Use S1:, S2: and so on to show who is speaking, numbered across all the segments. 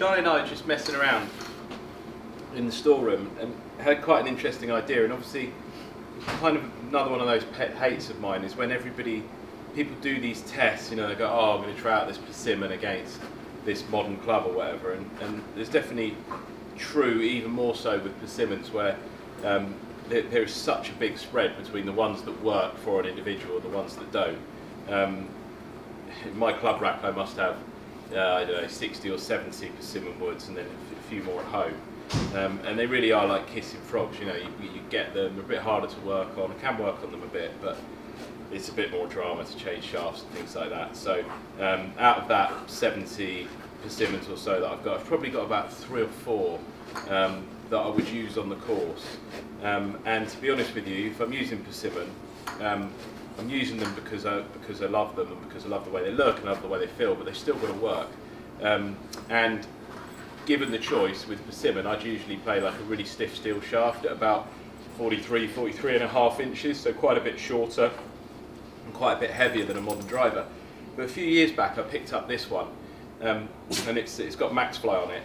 S1: Charlie and I were just messing around in the storeroom and had quite an interesting idea, and obviously kind of another one of those pet hates of mine is when people do these tests, you know, they go, oh, I'm going to try out this persimmon against this modern club or whatever, and there's definitely true, even more so with persimmons, where there is such a big spread between the ones that work for an individual and the ones that don't. In my club rack I must have, I don't know, 60 or 70 persimmon woods and then a few more at home. And they really are like kissing frogs, you know, you get them, they're a bit harder to work on, I can work on them a bit, but it's a bit more drama to change shafts and things like that. So out of that 70 persimmons or so that I've probably got about 3 or 4 that I would use on the course. And to be honest with you, if I'm using persimmon, I'm using them because I love them and because I love the way they look and I love the way they feel, but they've still got to work. And given the choice with persimmon, I'd usually play like a really stiff steel shaft at about 43 and a half inches, so quite a bit shorter and quite a bit heavier than a modern driver. But a few years back I picked up this one, and it's got Maxfly on it.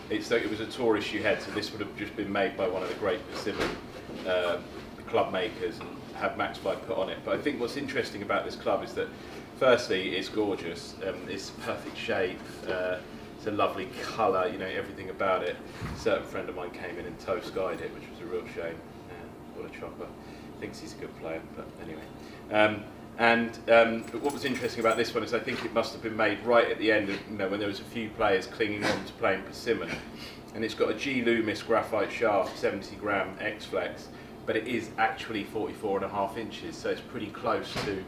S1: It was a tour issue head, so this would have just been made by one of the great persimmon club makers and had Maxfly put on it. But I think what's interesting about this club is that firstly it's gorgeous, it's perfect shape, it's a lovely colour, you know, everything about it. A certain friend of mine came in and toe-skied it, which was a real shame. What a chopper. Thinks he's a good player, but anyway. But what was interesting about this one is I think it must have been made right at the end of, you know, when there was a few players clinging on to playing persimmon. And it's got a G. Loomis graphite shaft, 70 gram X-Flex, but it is actually 44 and a half inches, so it's pretty close to,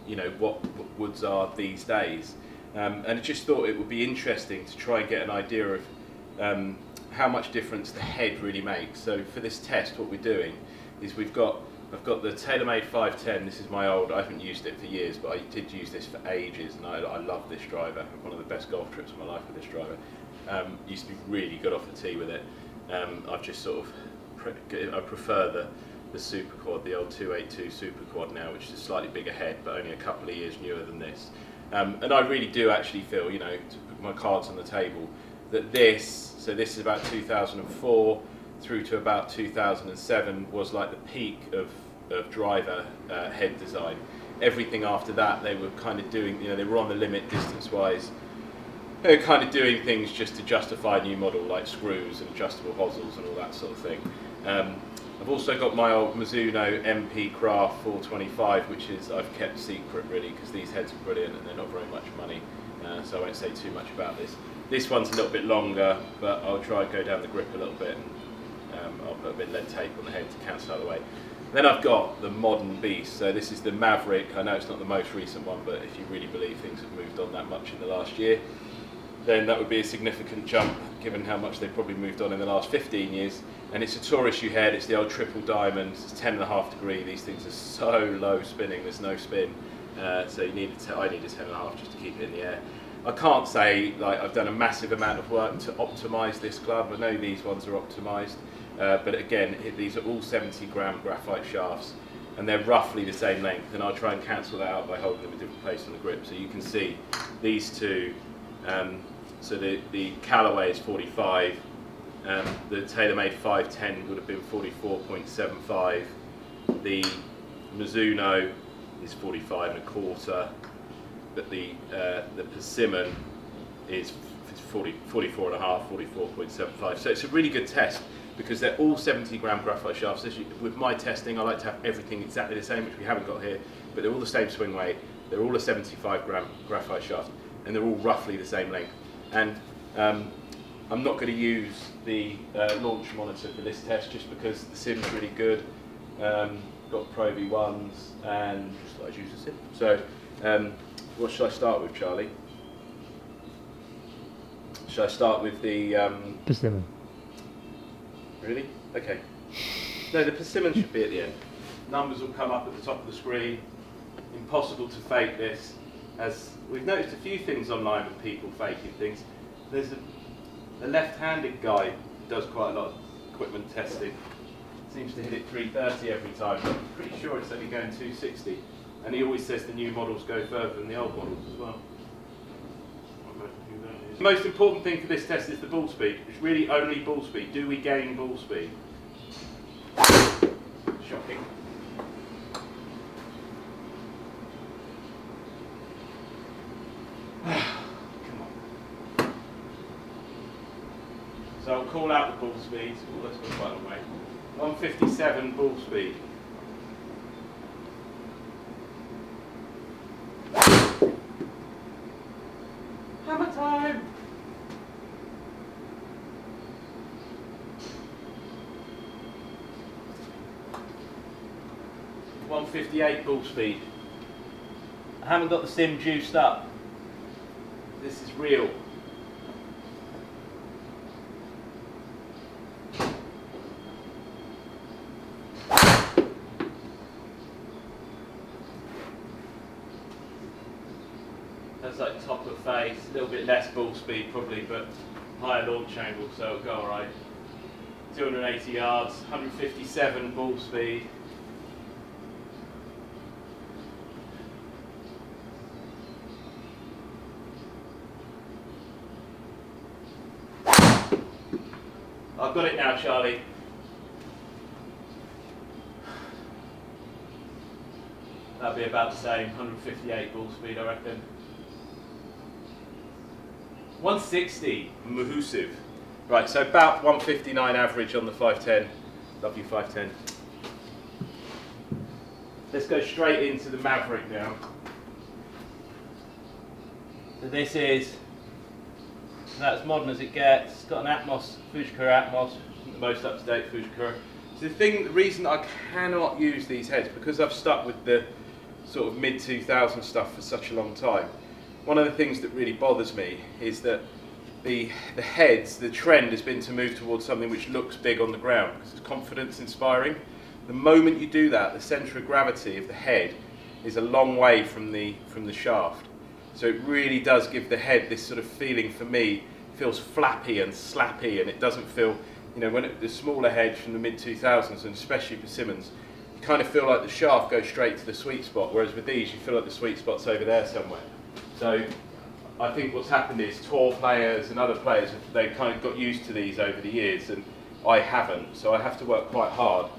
S1: you know, what woods are these days. And I just thought it would be interesting to try and get an idea of how much difference the head really makes. So for this test, what we're doing is I've got the TaylorMade 510. This is my old, I haven't used it for years, but I did use this for ages, and I love this driver. One of the best golf trips of my life with this driver. Used to be really good off the tee with it. I've just sort of, I prefer the Super Quad, the old 282 Super Quad now, which is a slightly bigger head, but only a couple of years newer than this. And I really do actually feel, you know, to put my cards on the table, that this is about 2004 through to about 2007 was like the peak of driver head design. Everything after that they were kind of doing, you know, they were on the limit distance-wise. They were kind of doing things just to justify a new model, like screws and adjustable hosels and all that sort of thing. I've also got my old Mizuno MP Craft 425, which is I've kept secret really because these heads are brilliant and they're not very much money, so I won't say too much about this. This one's a little bit longer, but I'll try and go down the grip a little bit, and I'll put a bit of lead tape on the head to cancel out of the way. Then I've got the modern beast, so this is the Maverick. I know it's not the most recent one, but if you really believe things have moved on that much in the last year, then that would be a significant jump given how much they've probably moved on in the last 15 years. And it's a tour issue head, it's the old triple diamond, it's 10.5 degree, these things are so low spinning, there's no spin, so I need a 10.5 just to keep it in the air. I can't say like I've done a massive amount of work to optimise this club. I know these ones are optimised, but again, these are all 70 gram graphite shafts and they're roughly the same length, and I'll try and cancel that out by holding them in a different place on the grip. So you can see these two, so the Callaway is 45, the TaylorMade 510 would have been 44.75, the Mizuno is 45 and a quarter, but the persimmon is 44 and a half, 44.75. So it's a really good test because they're all 70 gram graphite shafts. With my testing, I like to have everything exactly the same, which we haven't got here, but they're all the same swing weight. They're all a 75 gram graphite shaft, and they're all roughly the same length. And I'm not going to use the launch monitor for this test just because the sim's really good. Got Pro V1s and just thought I'd use the sim. So what should I start with, Charlie? Should I start with the
S2: persimmon?
S1: Really? Okay. No, the persimmon should be at the end. Numbers will come up at the top of the screen. Impossible to fake this. As we've noticed a few things online with people faking things. There's a left-handed guy who does quite a lot of equipment testing. Seems to hit it 330 every time. I'm pretty sure it's only going 260. And he always says the new models go further than the old models as well. I don't know who The most important thing for this test is the ball speed. It's really only ball speed. Do we gain ball speed? Shocking. Come on. So I'll call out the ball speed. Oh, that's gone quite a long way. 157 ball speed. Hammer time! 158 ball speed. I haven't got the sim juiced up. This is real. That's like top of face, a little bit less ball speed probably, but higher launch angle, so it'll go alright. 280 yards, 157 ball speed. I've got it now, Charlie. That'll be about the same, 158 ball speed, I reckon. 160, Mahusiv. Right, so about 159 average on the 510. Love you, 510. Let's go straight into the Maverick now. So this is about as modern as it gets. It's got an Atmos, Fujikura Atmos, the most up-to-date Fujikura. So the reason I cannot use these heads, because I've stuck with the sort of mid-2000 stuff for such a long time, one of the things that really bothers me is that the heads, the trend has been to move towards something which looks big on the ground, because it's confidence inspiring. The moment you do that, the centre of gravity of the head is a long way from the shaft. So it really does give the head this sort of feeling, for me, feels flappy and slappy, and it doesn't feel, you know, when the smaller heads from the mid-2000s, and especially persimmons, you kind of feel like the shaft goes straight to the sweet spot, whereas with these you feel like the sweet spot's over there somewhere. So I think what's happened is tour players and other players, they've kind of got used to these over the years, and I haven't, so I have to work quite hard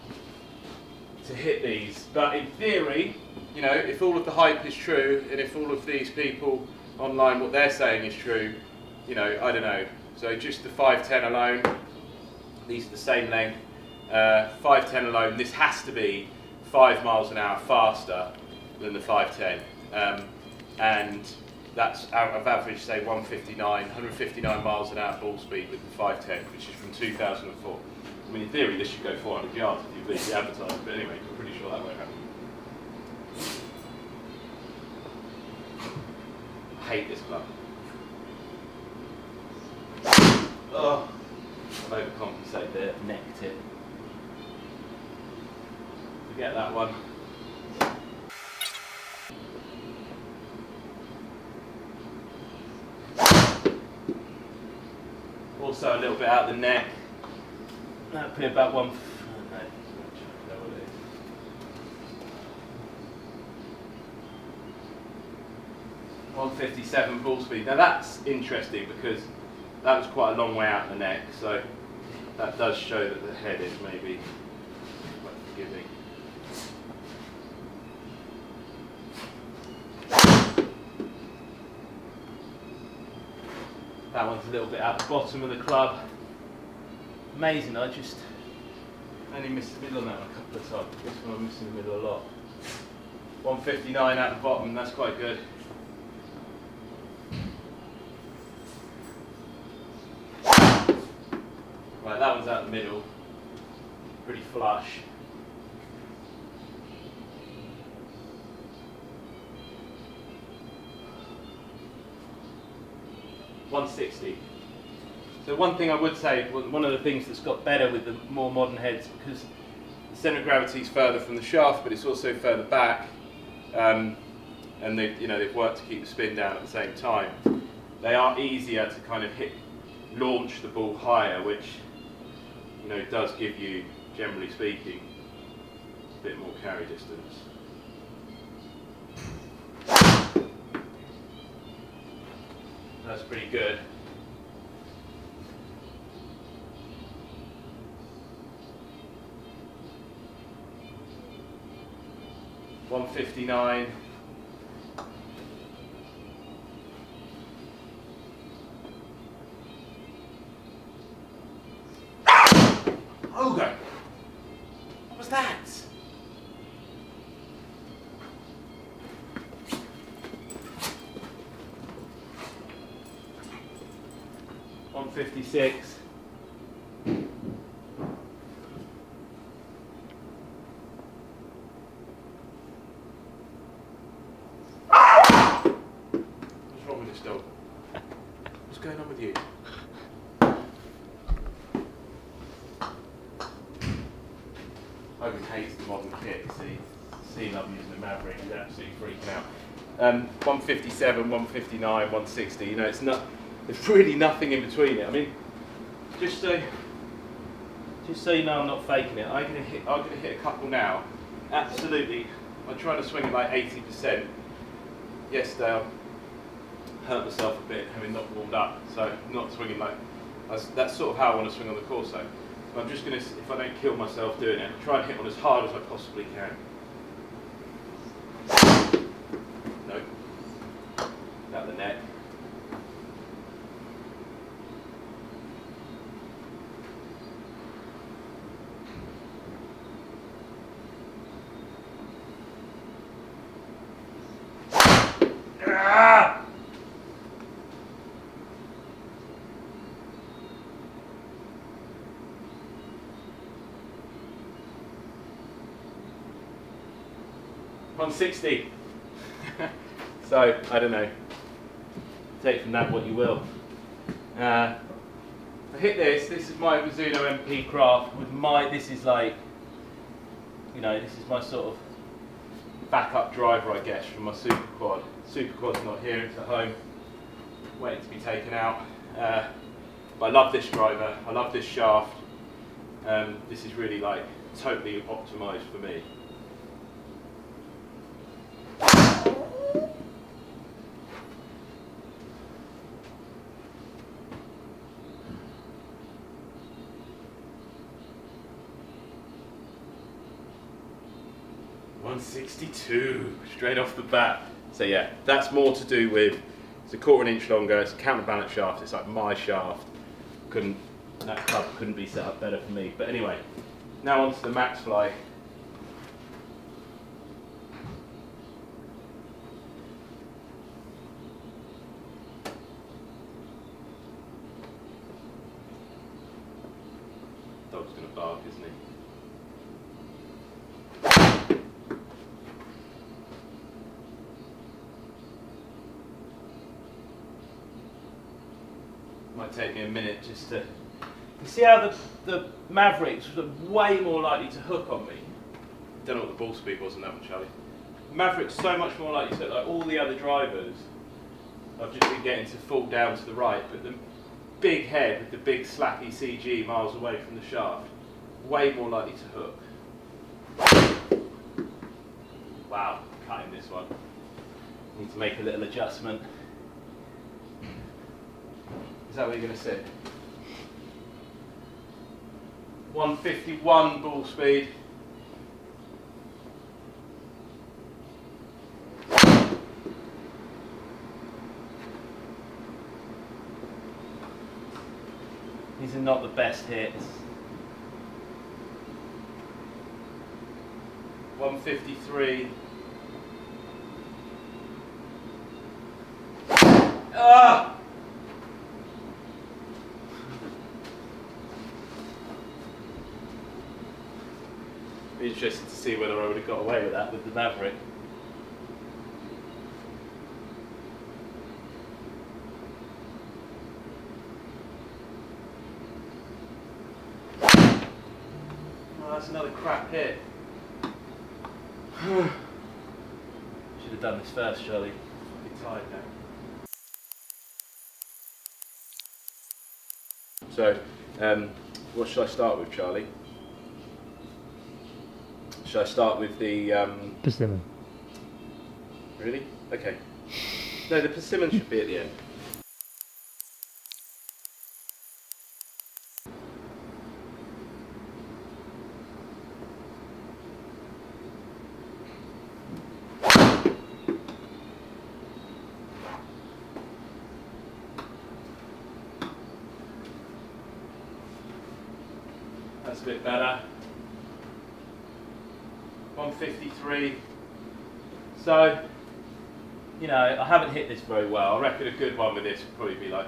S1: to hit these. But in theory, you know, if all of the hype is true, and if all of these people online, what they're saying is true, you know, I don't know. So just the 510 alone, these are the same length. 510 alone, this has to be 5 miles an hour faster than the 510. And that's out of average, say 159 miles an hour ball speed with the 510, which is from 2004. I mean, in theory, this should go 400 yards if you believe the advertising, but anyway, I'm pretty sure that won't happen. I hate this club. Oh, I've overcompensated there, necked it. Forget that one. Also a little bit out of the neck. That'd be about 157 ball speed. Now that's interesting because that was quite a long way out the neck, so that does show that the head is maybe quite forgiving. That one's a little bit at the bottom of the club. Amazing, I just only missed the middle on that one a couple of times. This one I'm missing the middle a lot. 159 at the bottom, that's quite good. Right, that one's out the middle. Pretty flush. .160. So one thing I would say, one of the things that's got better with the more modern heads, because the centre of gravity is further from the shaft, but it's also further back, and they've worked to keep the spin down at the same time. They are easier to kind of launch the ball higher, which does give you, generally speaking, a bit more carry distance. That's pretty good. $159. Okay. What was that? $156. What's wrong with this dog? What's going on with you? Hogan hates the modern kit. See, I'm using the Maverick. He's absolutely freaking out. 157, 159, 160. You know, it's not. There's really nothing in between it. I mean, just so you know, I'm not faking it. I'm gonna hit a couple now. Absolutely. I tried to swing at like 80%. Yesterday I hurt myself a bit, having not warmed up. So not swinging like. That's sort of how I want to swing on the Corso. But I'm just gonna, if I don't kill myself doing it, try and hit on as hard as I possibly can. No. Out the neck. Ah! $160. So I don't know. Take from that what you will. I hit this. This is my Mizuno MP Craft with my. This is like, you know, this is my sort of backup driver, I guess, from my Super Quad. Super Quad's not here; it's at home, waiting to be taken out. But I love this driver. I love this shaft. This is really like totally optimised for me. $162 straight off the bat. So yeah, that's more to do with, it's a 1/4 inch longer, it's a counterbalance shaft, it's like my shaft. That club couldn't be set up better for me. But anyway, now onto the Max Fly. Dog's gonna bark, isn't he? Might take me a minute just to. You see how the Mavericks were way more likely to hook on me? Don't know what the ball speed was on that one, Charlie. Mavericks so much more likely to hook. Like all the other drivers, I've just been getting to fall down to the right, but the big head with the big slappy CG miles away from the shaft, way more likely to hook. Wow, cutting this one. Need to make a little adjustment. Is that what you're going to sit? 151 ball speed. These are not the best hits. 153. Ah! Be interested to see whether I would have got away with that with the Maverick. Oh, that's another crap hit. Should have done this first, Charlie. I'm tired now. So, what should I start with, Charlie? Should I start with the
S2: persimmon?
S1: Really? Okay. No, the persimmon should be at the end. That's a bit better. 153. So, you know, I haven't hit this very well. I reckon a good one with this would probably be like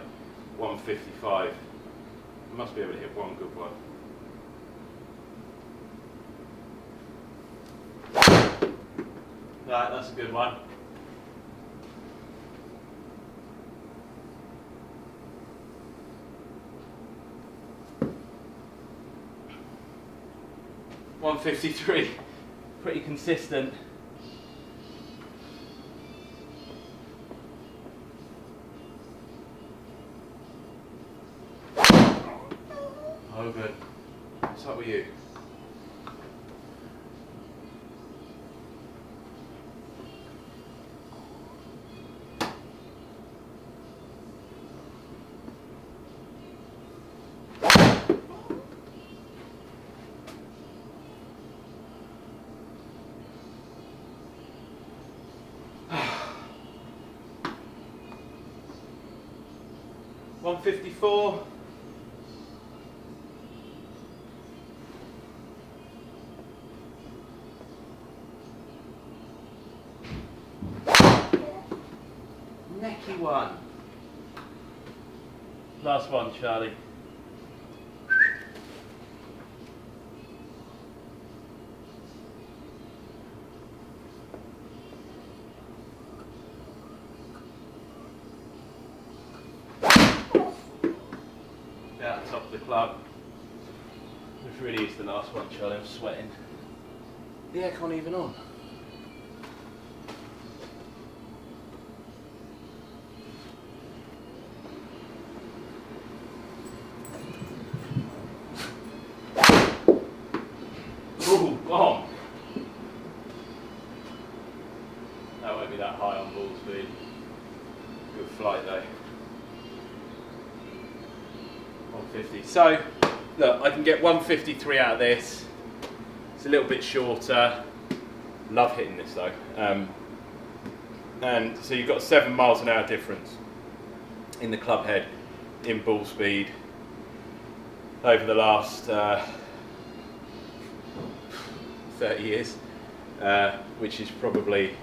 S1: 155. I must be able to hit one good one. Right, that's a good one. $153, pretty consistent. Oh good. What's up with you? $154. Necky one. Last one, Charlie. Out the top of the club. This really is the last one, Charlie. I'm sweating. The aircon even on. Ooh, bomb! That won't be that high on ball speed. Good flight though. 150. So, look, I can get 153 out of this. It's a little bit shorter. Love hitting this though. And so you've got 7 miles an hour difference in the club head in ball speed over the last 30 years, which is probably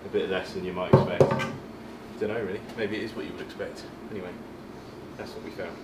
S1: a bit less than you might expect. Don't know really, maybe it is what you would expect. Anyway, that's what we found.